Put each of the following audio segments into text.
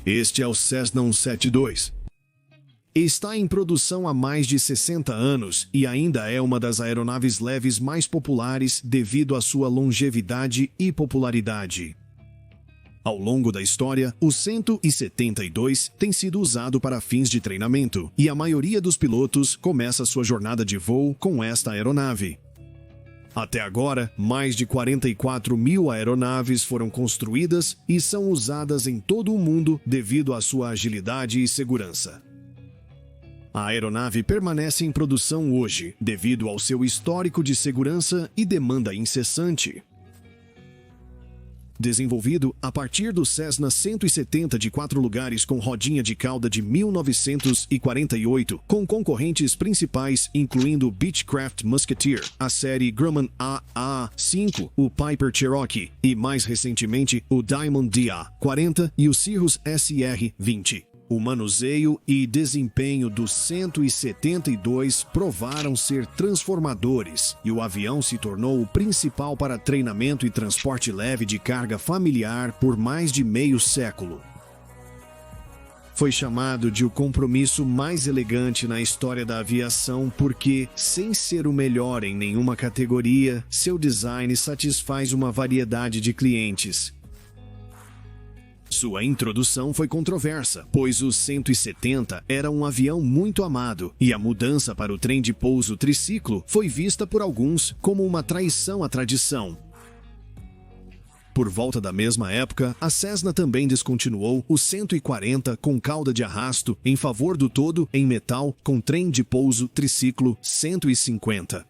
Este é o Cessna 172. Está em produção há mais de 60 anos e ainda é uma das aeronaves leves mais populares devido à sua longevidade e popularidade. Ao longo da história, o 172 tem sido usado para fins de treinamento e a maioria dos pilotos começa sua jornada de voo com esta aeronave. Até agora, mais de 44 mil aeronaves foram construídas e são usadas em todo o mundo devido à sua agilidade e segurança. A aeronave permanece em produção hoje devido ao seu histórico de segurança e demanda incessante. Desenvolvido a partir do Cessna 170 de 4 lugares com rodinha de cauda de 1948, com concorrentes principais incluindo o Beechcraft Musketeer, a série Grumman AA-5, o Piper Cherokee e, mais recentemente, o Diamond DA-40 e o Cirrus SR-20. O manuseio e desempenho do 172 provaram ser transformadores e o avião se tornou o principal para treinamento e transporte leve de carga familiar por mais de meio século. Foi chamado de o compromisso mais elegante na história da aviação porque, sem ser o melhor em nenhuma categoria, seu design satisfaz uma variedade de clientes. Sua introdução foi controversa, pois o 170 era um avião muito amado e a mudança para o trem de pouso triciclo foi vista por alguns como uma traição à tradição. Por volta da mesma época, a Cessna também descontinuou o 140 com cauda de arrasto em favor do todo em metal com trem de pouso triciclo 150.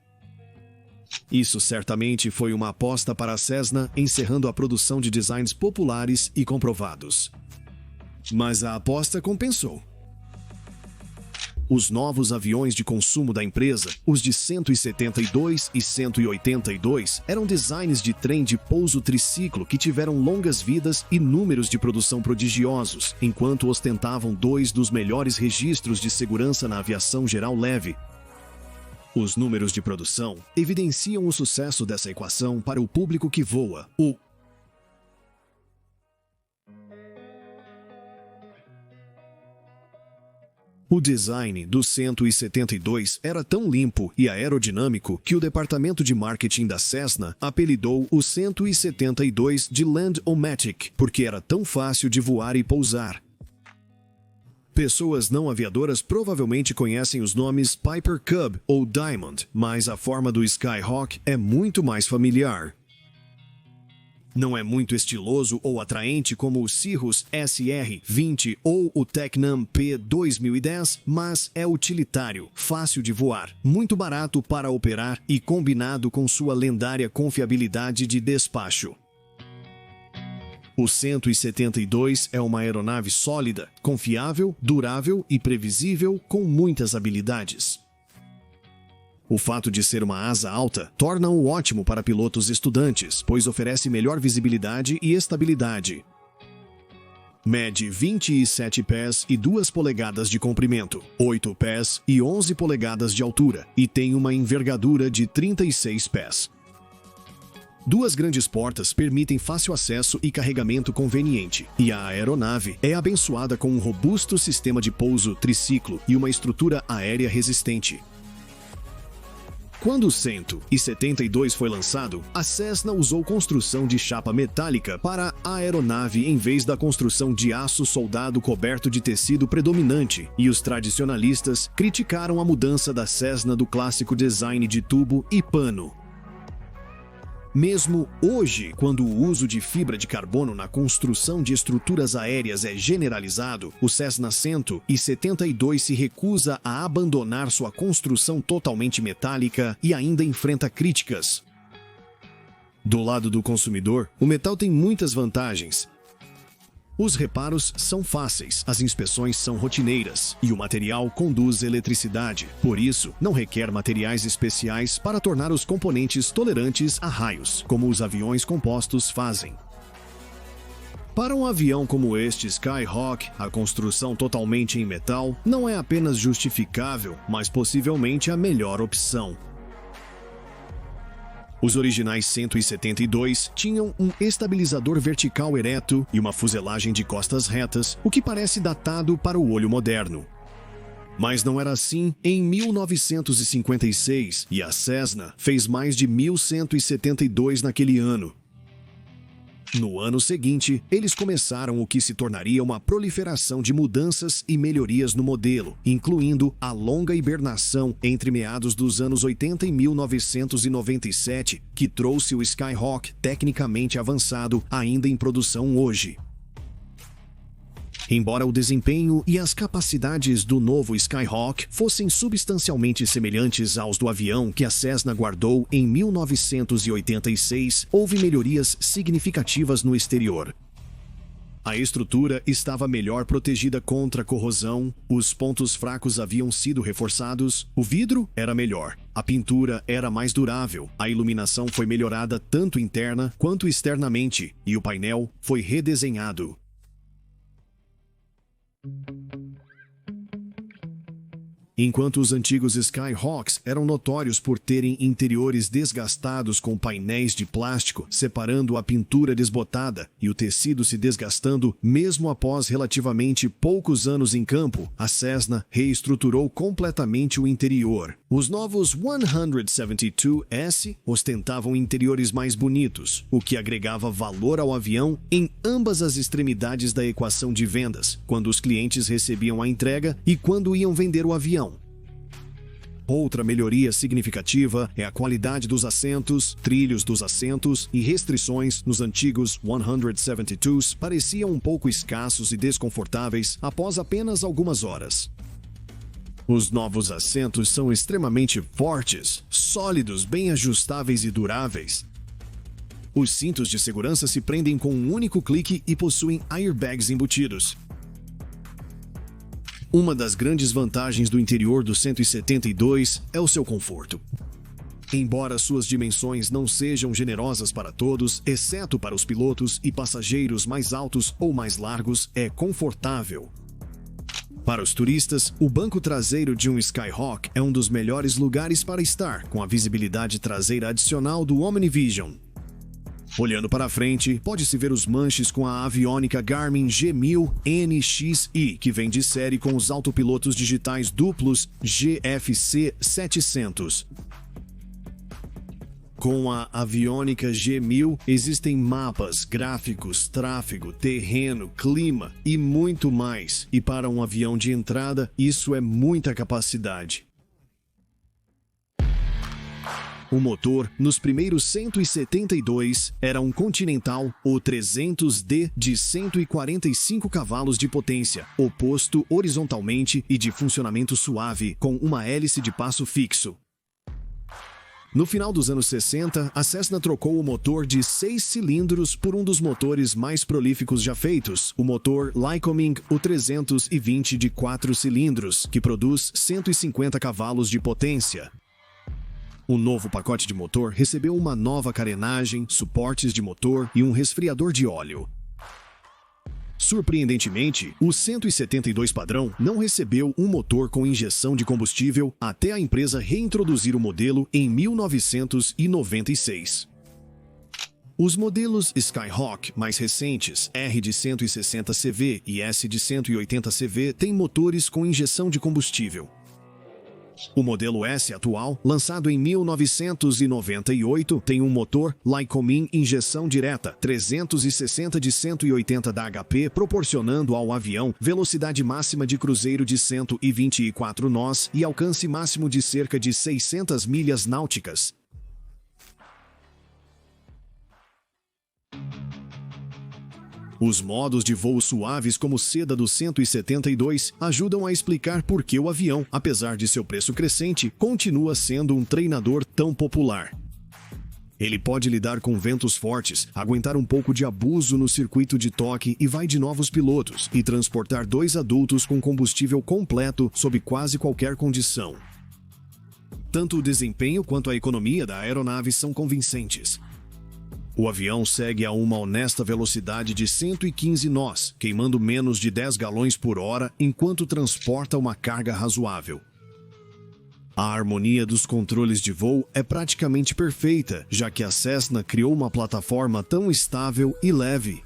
Isso certamente foi uma aposta para a Cessna, encerrando a produção de designs populares e comprovados. Mas a aposta compensou. Os novos aviões de consumo da empresa, os de 172 e 182, eram designs de trem de pouso triciclo que tiveram longas vidas e números de produção prodigiosos, enquanto ostentavam 2 dos melhores registros de segurança na aviação geral leve. Os números de produção evidenciam o sucesso dessa equação para o público que voa. O design do 172 era tão limpo e aerodinâmico que o departamento de marketing da Cessna apelidou o 172 de Land-O-Matic, porque era tão fácil de voar e pousar. Pessoas não aviadoras provavelmente conhecem os nomes Piper Cub ou Diamond, mas a forma do Skyhawk é muito mais familiar. Não é muito estiloso ou atraente como o Cirrus SR-20 ou o Tecnam P2010, mas é utilitário, fácil de voar, muito barato para operar e combinado com sua lendária confiabilidade de despacho. O 172 é uma aeronave sólida, confiável, durável e previsível com muitas habilidades. O fato de ser uma asa alta torna-o ótimo para pilotos estudantes, pois oferece melhor visibilidade e estabilidade. Mede 27 pés e 2 polegadas de comprimento, 8 pés e 11 polegadas de altura e tem uma envergadura de 36 pés. 2 grandes portas permitem fácil acesso e carregamento conveniente, e a aeronave é abençoada com um robusto sistema de pouso triciclo e uma estrutura aérea resistente. Quando o 172 foi lançado, a Cessna usou construção de chapa metálica para a aeronave em vez da construção de aço soldado coberto de tecido predominante, e os tradicionalistas criticaram a mudança da Cessna do clássico design de tubo e pano. Mesmo hoje, quando o uso de fibra de carbono na construção de estruturas aéreas é generalizado, o Cessna 172 se recusa a abandonar sua construção totalmente metálica e ainda enfrenta críticas. Do lado do consumidor, o metal tem muitas vantagens. Os reparos são fáceis, as inspeções são rotineiras e o material conduz eletricidade. Por isso, não requer materiais especiais para tornar os componentes tolerantes a raios, como os aviões compostos fazem. Para um avião como este Skyhawk, a construção totalmente em metal não é apenas justificável, mas possivelmente a melhor opção. Os originais 172 tinham um estabilizador vertical ereto e uma fuselagem de costas retas, o que parece datado para o olho moderno. Mas não era assim em 1956 e a Cessna fez mais de 1.172 naquele ano. No ano seguinte, eles começaram o que se tornaria uma proliferação de mudanças e melhorias no modelo, incluindo a longa hibernação entre meados dos anos 80 e 1997, que trouxe o Skyhawk tecnicamente avançado ainda em produção hoje. Embora o desempenho e as capacidades do novo Skyhawk fossem substancialmente semelhantes aos do avião que a Cessna guardou em 1986, houve melhorias significativas no exterior. A estrutura estava melhor protegida contra corrosão, os pontos fracos haviam sido reforçados, o vidro era melhor, a pintura era mais durável, a iluminação foi melhorada tanto interna quanto externamente e o painel foi redesenhado. Enquanto os antigos Skyhawks eram notórios por terem interiores desgastados com painéis de plástico, separando a pintura desbotada e o tecido se desgastando mesmo após relativamente poucos anos em campo, a Cessna reestruturou completamente o interior. Os novos 172S ostentavam interiores mais bonitos, o que agregava valor ao avião em ambas as extremidades da equação de vendas, quando os clientes recebiam a entrega e quando iam vender o avião. Outra melhoria significativa é a qualidade dos assentos, trilhos dos assentos e restrições nos antigos 172s pareciam um pouco escassos e desconfortáveis após apenas algumas horas. Os novos assentos são extremamente fortes, sólidos, bem ajustáveis e duráveis. Os cintos de segurança se prendem com um único clique e possuem airbags embutidos. Uma das grandes vantagens do interior do 172 é o seu conforto. Embora suas dimensões não sejam generosas para todos, exceto para os pilotos e passageiros mais altos ou mais largos, é confortável. Para os turistas, o banco traseiro de um Skyhawk é um dos melhores lugares para estar, com a visibilidade traseira adicional do OmniVision. Olhando para frente, pode-se ver os manches com a aviônica Garmin G1000 NXi, que vem de série com os autopilotos digitais duplos GFC 700. Com a aviônica G1000, existem mapas, gráficos, tráfego, terreno, clima e muito mais. E para um avião de entrada, isso é muita capacidade. O motor, nos primeiros 172, era um Continental, o 300D de 145 cavalos de potência, oposto horizontalmente e de funcionamento suave, com uma hélice de passo fixo. No final dos anos 60, a Cessna trocou o motor de 6 cilindros por um dos motores mais prolíficos já feitos, o motor Lycoming, o 320 de 4 cilindros, que produz 150 cavalos de potência. O novo pacote de motor recebeu uma nova carenagem, suportes de motor e um resfriador de óleo. Surpreendentemente, o 172 padrão não recebeu um motor com injeção de combustível até a empresa reintroduzir o modelo em 1996. Os modelos Skyhawk mais recentes, R de 160 CV e S de 180 CV, têm motores com injeção de combustível. O modelo S atual, lançado em 1998, tem um motor Lycoming injeção direta, 360 de 180 da HP, proporcionando ao avião velocidade máxima de cruzeiro de 124 nós e alcance máximo de cerca de 600 milhas náuticas. Os modos de voo suaves como seda do 172 ajudam a explicar por que o avião, apesar de seu preço crescente, continua sendo um treinador tão popular. Ele pode lidar com ventos fortes, aguentar um pouco de abuso no circuito de toque e vai de novos pilotos, e transportar 2 adultos com combustível completo sob quase qualquer condição. Tanto o desempenho quanto a economia da aeronave são convincentes. O avião segue a uma honesta velocidade de 115 nós, queimando menos de 10 galões por hora enquanto transporta uma carga razoável. A harmonia dos controles de voo é praticamente perfeita, já que a Cessna criou uma plataforma tão estável e leve.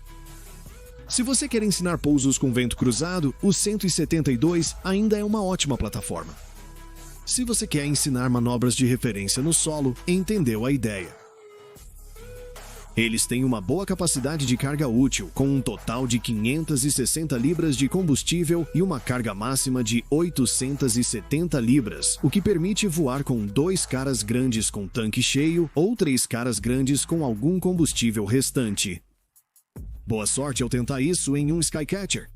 Se você quer ensinar pousos com vento cruzado, o 172 ainda é uma ótima plataforma. Se você quer ensinar manobras de referência no solo, entendeu a ideia. Eles têm uma boa capacidade de carga útil, com um total de 560 libras de combustível e uma carga máxima de 870 libras, o que permite voar com 2 caras grandes com tanque cheio ou 3 caras grandes com algum combustível restante. Boa sorte ao tentar isso em um Skycatcher.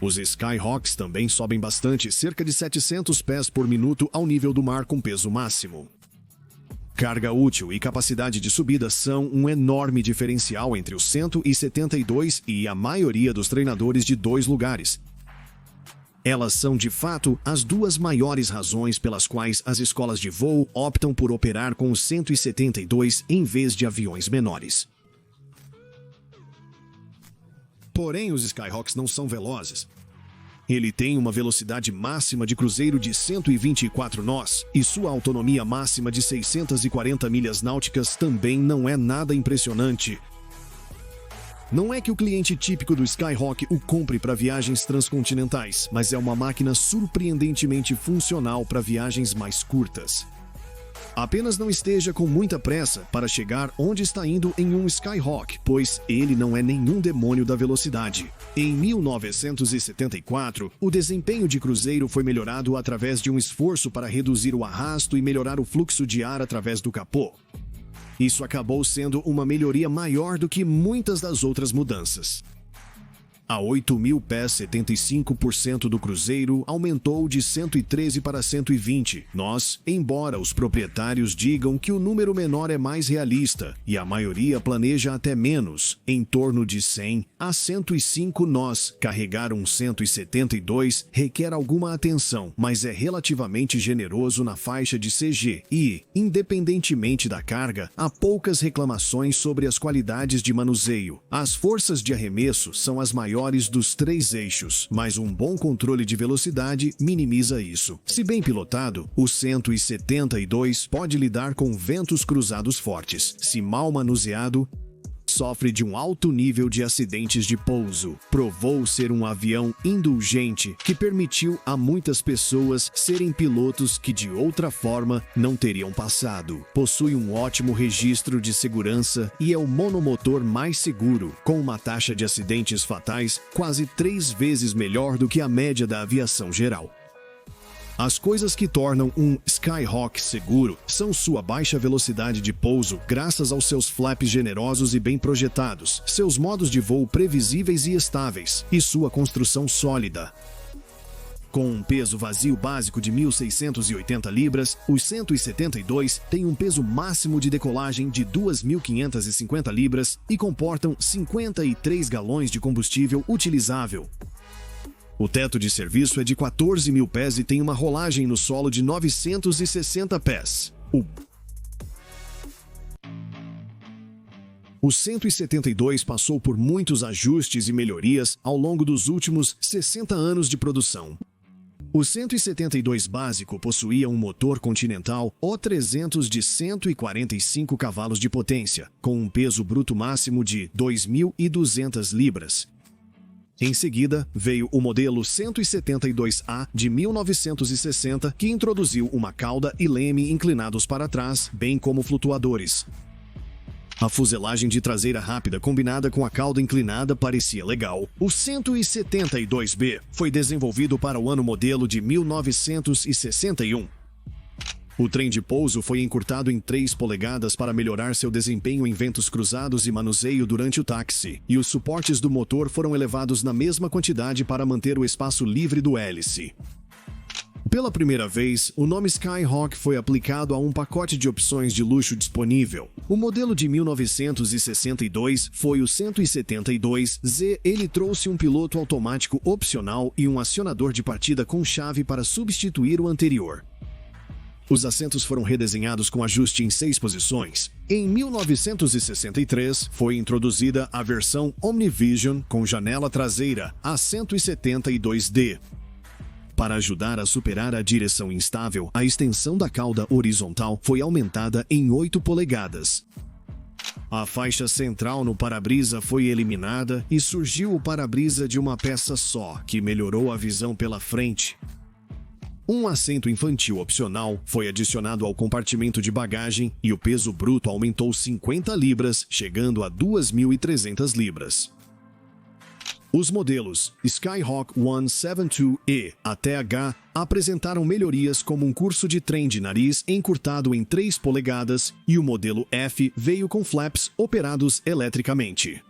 Os Skyhawks também sobem bastante, cerca de 700 pés por minuto ao nível do mar com peso máximo. Carga útil e capacidade de subida são um enorme diferencial entre o 172 e a maioria dos treinadores de 2 lugares. Elas são, de fato, as 2 maiores razões pelas quais as escolas de voo optam por operar com o 172 em vez de aviões menores. Porém, os Skyhawks não são velozes. Ele tem uma velocidade máxima de cruzeiro de 124 nós e sua autonomia máxima de 640 milhas náuticas também não é nada impressionante. Não é que o cliente típico do Skyhawk o compre para viagens transcontinentais, mas é uma máquina surpreendentemente funcional para viagens mais curtas. Apenas não esteja com muita pressa para chegar onde está indo em um Skyhawk, pois ele não é nenhum demônio da velocidade. Em 1974, o desempenho de cruzeiro foi melhorado através de um esforço para reduzir o arrasto e melhorar o fluxo de ar através do capô. Isso acabou sendo uma melhoria maior do que muitas das outras mudanças. A 8.000 pés, 75% do cruzeiro aumentou de 113 para 120 nós, embora os proprietários digam que o número menor é mais realista, e a maioria planeja até menos, em torno de 100 a 105 nós. Carregar um 172 requer alguma atenção, mas é relativamente generoso na faixa de CG e, independentemente da carga, há poucas reclamações sobre as qualidades de manuseio. As forças de arremesso são as maiores dos 3 eixos, mas um bom controle de velocidade minimiza isso. Se bem pilotado, o 172 pode lidar com ventos cruzados fortes. Se mal manuseado, sofre de um alto nível de acidentes de pouso. Provou ser um avião indulgente que permitiu a muitas pessoas serem pilotos que de outra forma não teriam passado. Possui um ótimo registro de segurança e é o monomotor mais seguro, com uma taxa de acidentes fatais quase 3 vezes melhor do que a média da aviação geral. As coisas que tornam um Skyhawk seguro são sua baixa velocidade de pouso graças aos seus flaps generosos e bem projetados, seus modos de voo previsíveis e estáveis, e sua construção sólida. Com um peso vazio básico de 1.680 libras, os 172 têm um peso máximo de decolagem de 2.550 libras e comportam 53 galões de combustível utilizável. O teto de serviço é de 14.000 pés e tem uma rolagem no solo de 960 pés. O 172 passou por muitos ajustes e melhorias ao longo dos últimos 60 anos de produção. O 172 básico possuía um motor Continental O300 de 145 cavalos de potência, com um peso bruto máximo de 2.200 libras. Em seguida, veio o modelo 172A de 1960, que introduziu uma cauda e leme inclinados para trás, bem como flutuadores. A fuselagem de traseira rápida combinada com a cauda inclinada parecia legal. O 172B foi desenvolvido para o ano modelo de 1961. O trem de pouso foi encurtado em 3 polegadas para melhorar seu desempenho em ventos cruzados e manuseio durante o táxi, e os suportes do motor foram elevados na mesma quantidade para manter o espaço livre do hélice. Pela primeira vez, o nome Skyhawk foi aplicado a um pacote de opções de luxo disponível. O modelo de 1962 foi o 172Z. Ele trouxe um piloto automático opcional e um acionador de partida com chave para substituir o anterior. Os assentos foram redesenhados com ajuste em 6 posições. Em 1963, foi introduzida a versão Omnivision com janela traseira, a 172D. Para ajudar a superar a direção instável, a extensão da cauda horizontal foi aumentada em 8 polegadas. A faixa central no para-brisa foi eliminada e surgiu o para-brisa de uma peça só, que melhorou a visão pela frente. Um assento infantil opcional foi adicionado ao compartimento de bagagem e o peso bruto aumentou 50 libras, chegando a 2.300 libras. Os modelos Skyhawk 172E até H apresentaram melhorias como um curso de trem de nariz encurtado em 3 polegadas e o modelo F veio com flaps operados eletricamente.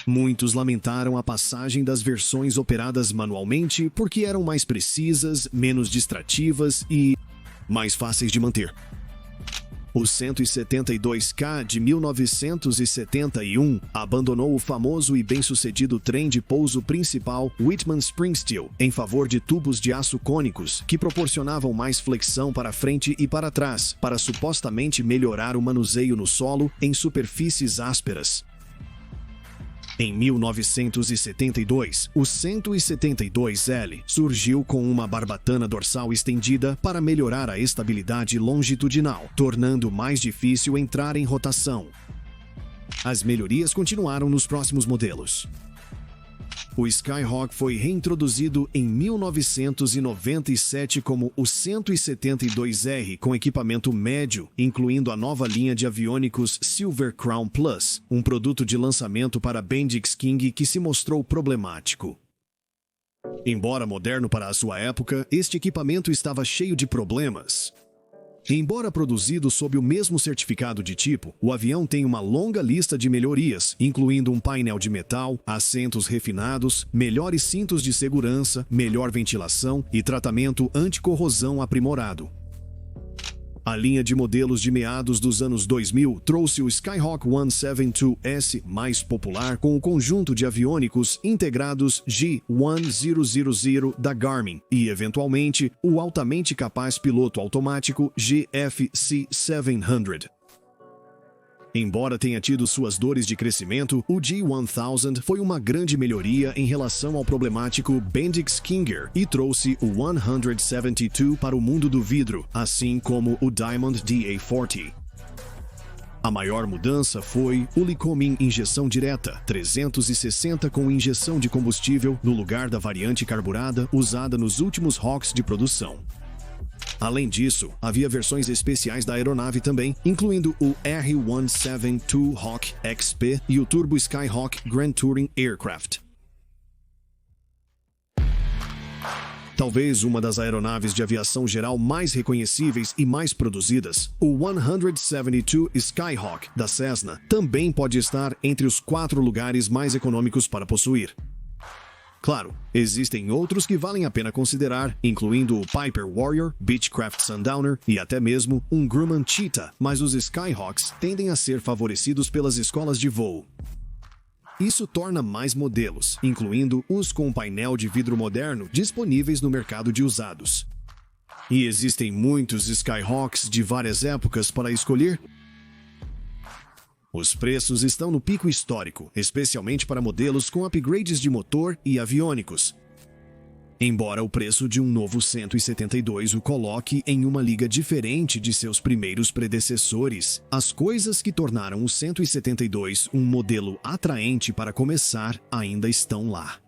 Muitos lamentaram a passagem das versões operadas manualmente porque eram mais precisas, menos distrativas e mais fáceis de manter. O 172K de 1971 abandonou o famoso e bem-sucedido trem de pouso principal Whitman Spring Steel em favor de tubos de aço cônicos que proporcionavam mais flexão para frente e para trás, para supostamente melhorar o manuseio no solo em superfícies ásperas. Em 1972, o 172L surgiu com uma barbatana dorsal estendida para melhorar a estabilidade longitudinal, tornando mais difícil entrar em rotação. As melhorias continuaram nos próximos modelos. O Skyhawk foi reintroduzido em 1997 como o 172R com equipamento médio, incluindo a nova linha de aviônicos Silver Crown Plus, um produto de lançamento para Bendix King que se mostrou problemático. Embora moderno para a sua época, este equipamento estava cheio de problemas. Embora produzido sob o mesmo certificado de tipo, o avião tem uma longa lista de melhorias, incluindo um painel de metal, assentos refinados, melhores cintos de segurança, melhor ventilação e tratamento anticorrosão aprimorado. A linha de modelos de meados dos anos 2000 trouxe o Skyhawk 172S mais popular com o conjunto de aviônicos integrados G1000 da Garmin e, eventualmente, o altamente capaz piloto automático GFC 700. Embora tenha tido suas dores de crescimento, o G1000 foi uma grande melhoria em relação ao problemático Bendix King e trouxe o 172 para o mundo do vidro, assim como o Diamond DA40. A maior mudança foi o Lycoming injeção direta 360 com injeção de combustível no lugar da variante carburada usada nos últimos Hawks de produção. Além disso, havia versões especiais da aeronave também, incluindo o R172 Hawk XP e o Turbo Skyhawk Grand Touring Aircraft. Talvez uma das aeronaves de aviação geral mais reconhecíveis e mais produzidas, o 172 Skyhawk da Cessna também pode estar entre os 4 lugares mais econômicos para possuir. Claro, existem outros que valem a pena considerar, incluindo o Piper Warrior, Beechcraft Sundowner e até mesmo um Grumman Cheetah, mas os Skyhawks tendem a ser favorecidos pelas escolas de voo. Isso torna mais modelos, incluindo os com painel de vidro moderno, disponíveis no mercado de usados. E existem muitos Skyhawks de várias épocas para escolher. Os preços estão no pico histórico, especialmente para modelos com upgrades de motor e aviônicos. Embora o preço de um novo 172 o coloque em uma liga diferente de seus primeiros predecessores, as coisas que tornaram o 172 um modelo atraente para começar ainda estão lá.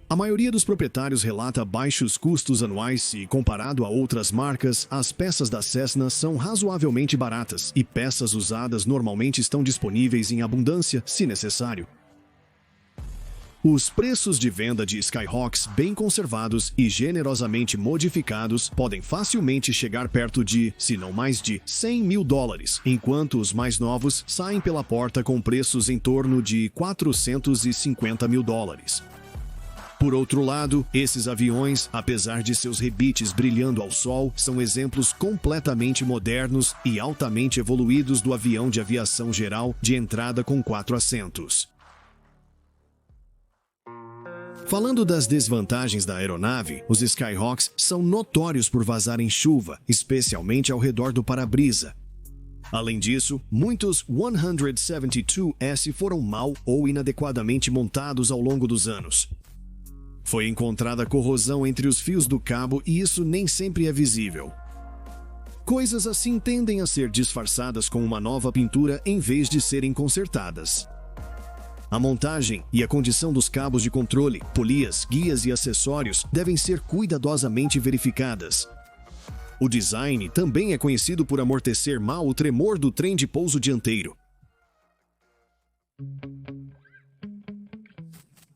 A maioria dos proprietários relata baixos custos anuais e, comparado a outras marcas, as peças da Cessna são razoavelmente baratas e peças usadas normalmente estão disponíveis em abundância, se necessário. Os preços de venda de Skyhawks bem conservados e generosamente modificados podem facilmente chegar perto de, se não mais de, $100 mil, enquanto os mais novos saem pela porta com preços em torno de $450 mil. Por outro lado, esses aviões, apesar de seus rebites brilhando ao sol, são exemplos completamente modernos e altamente evoluídos do avião de aviação geral de entrada com 4 assentos. Falando das desvantagens da aeronave, os Skyhawks são notórios por vazarem chuva, especialmente ao redor do para-brisa. Além disso, muitos 172S foram mal ou inadequadamente montados ao longo dos anos. Foi encontrada corrosão entre os fios do cabo e isso nem sempre é visível. Coisas assim tendem a ser disfarçadas com uma nova pintura em vez de serem consertadas. A montagem e a condição dos cabos de controle, polias, guias e acessórios devem ser cuidadosamente verificadas. O design também é conhecido por amortecer mal o tremor do trem de pouso dianteiro.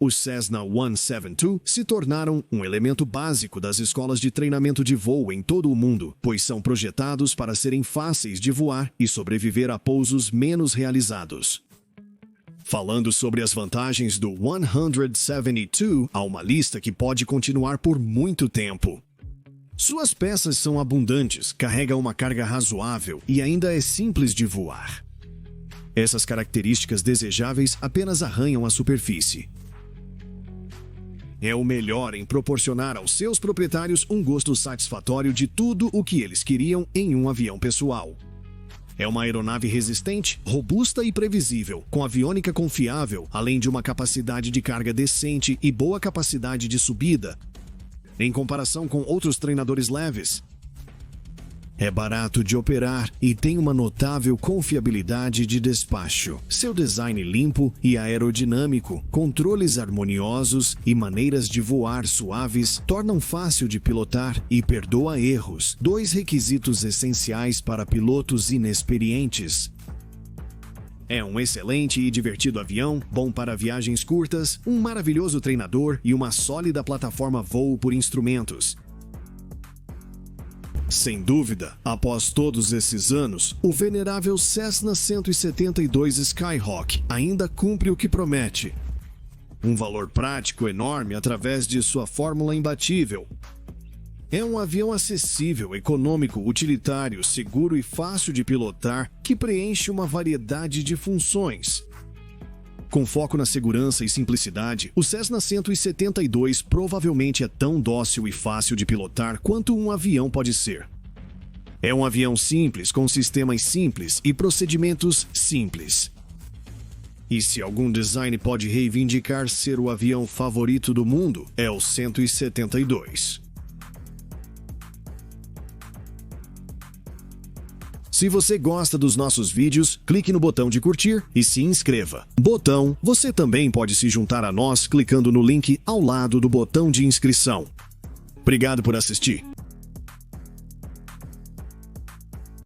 Os Cessna 172 se tornaram um elemento básico das escolas de treinamento de voo em todo o mundo, pois são projetados para serem fáceis de voar e sobreviver a pousos menos realizados. Falando sobre as vantagens do 172, há uma lista que pode continuar por muito tempo. Suas peças são abundantes, carrega uma carga razoável e ainda é simples de voar. Essas características desejáveis apenas arranham a superfície. É o melhor em proporcionar aos seus proprietários um gosto satisfatório de tudo o que eles queriam em um avião pessoal. É uma aeronave resistente, robusta e previsível, com aviônica confiável, além de uma capacidade de carga decente e boa capacidade de subida, em comparação com outros treinadores leves. É barato de operar e tem uma notável confiabilidade de despacho. Seu design limpo e aerodinâmico, controles harmoniosos e maneiras de voar suaves tornam fácil de pilotar e perdoa erros, dois requisitos essenciais para pilotos inexperientes. É um excelente e divertido avião, bom para viagens curtas, um maravilhoso treinador e uma sólida plataforma voo por instrumentos. Sem dúvida, após todos esses anos, o venerável Cessna 172 Skyhawk ainda cumpre o que promete. Um valor prático enorme através de sua fórmula imbatível. É um avião acessível, econômico, utilitário, seguro e fácil de pilotar que preenche uma variedade de funções. Com foco na segurança e simplicidade, o Cessna 172 provavelmente é tão dócil e fácil de pilotar quanto um avião pode ser. É um avião simples, com sistemas simples e procedimentos simples. E se algum design pode reivindicar ser o avião favorito do mundo, é o 172. Se você gosta dos nossos vídeos, clique no botão de curtir e se inscreva. Você também pode se juntar a nós clicando no link ao lado do botão de inscrição. Obrigado por assistir.